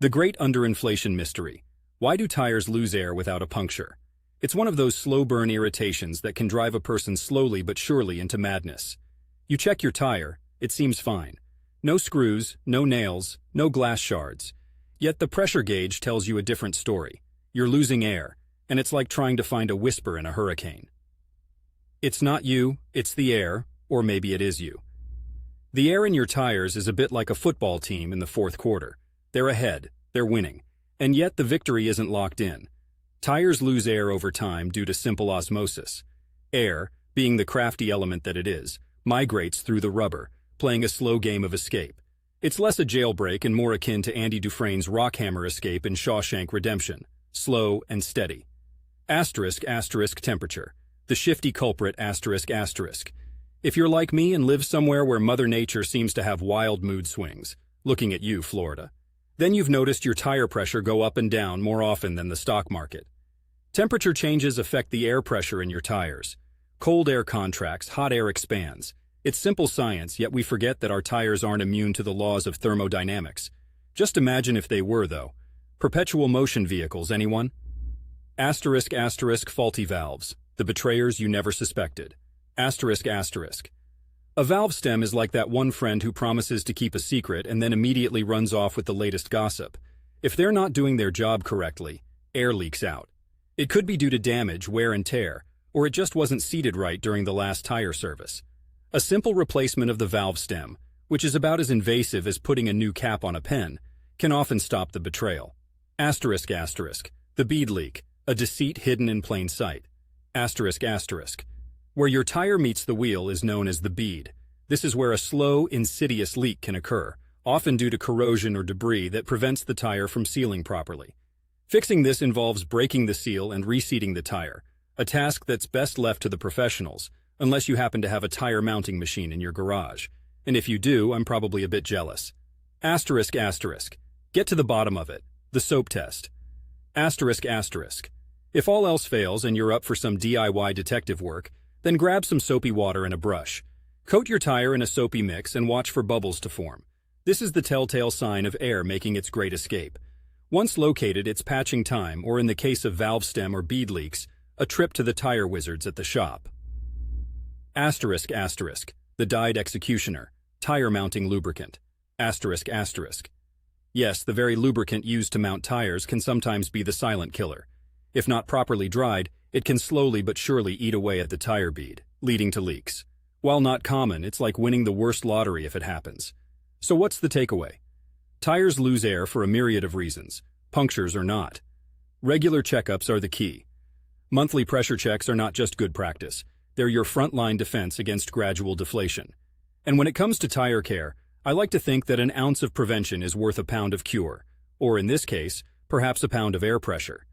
The great underinflation mystery. Why do tires lose air without a puncture? It's one of those slow burn irritations that can drive a person slowly but surely into madness. You check your tire, it seems fine. No screws, no nails, no glass shards. Yet the pressure gauge tells you a different story. You're losing air, and it's like trying to find a whisper in a hurricane. It's not you, it's the air, or maybe it is you. The air in your tires is a bit like a football team in the fourth quarter. They're ahead, they're winning, and yet the victory isn't locked in. Tires lose air over time due to simple osmosis. Air, being the crafty element that it is, migrates through the rubber, playing a slow game of escape. It's less a jailbreak and more akin to Andy Dufresne's rockhammer escape in Shawshank Redemption, slow and steady. Temperature. The shifty culprit If you're like me and live somewhere where Mother Nature seems to have wild mood swings, looking at you, Florida, then you've noticed your tire pressure go up and down more often than the stock market. Temperature changes affect the air pressure in your tires. Cold air contracts, hot air expands. It's simple science, yet we forget that our tires aren't immune to the laws of thermodynamics. Just imagine if they were, though. Perpetual motion vehicles, anyone? Faulty valves. The betrayers you never suspected. A valve stem is like that one friend who promises to keep a secret and then immediately runs off with the latest gossip. If they're not doing their job correctly, air leaks out. It could be due to damage, wear and tear, or it just wasn't seated right during the last tire service. A simple replacement of the valve stem, which is about as invasive as putting a new cap on a pen, can often stop the betrayal. The bead leak, a deceit hidden in plain sight. Where your tire meets the wheel is known as the bead. This is where a slow, insidious leak can occur, often due to corrosion or debris that prevents the tire from sealing properly. Fixing this involves breaking the seal and reseating the tire, a task that's best left to the professionals, unless you happen to have a tire mounting machine in your garage. And if you do, I'm probably a bit jealous. Get to the bottom of it. The soap test. If all else fails and you're up for some DIY detective work, then grab some soapy water and a brush. Coat your tire in a soapy mix and watch for bubbles to form. This is the telltale sign of air making its great escape. Once located, it's patching time, or in the case of valve stem or bead leaks, a trip to the tire wizards at the shop. The dyed executioner, tire mounting lubricant. Yes, the very lubricant used to mount tires can sometimes be the silent killer. If not properly dried, it can slowly but surely eat away at the tire bead, leading to leaks. While not common, it's like winning the worst lottery if it happens. So what's the takeaway? Tires lose air for a myriad of reasons, punctures or not. Regular checkups are the key. Monthly pressure checks are not just good practice, they're your frontline defense against gradual deflation. And when it comes to tire care, I like to think that an ounce of prevention is worth a pound of cure, or in this case, perhaps a pound of air pressure.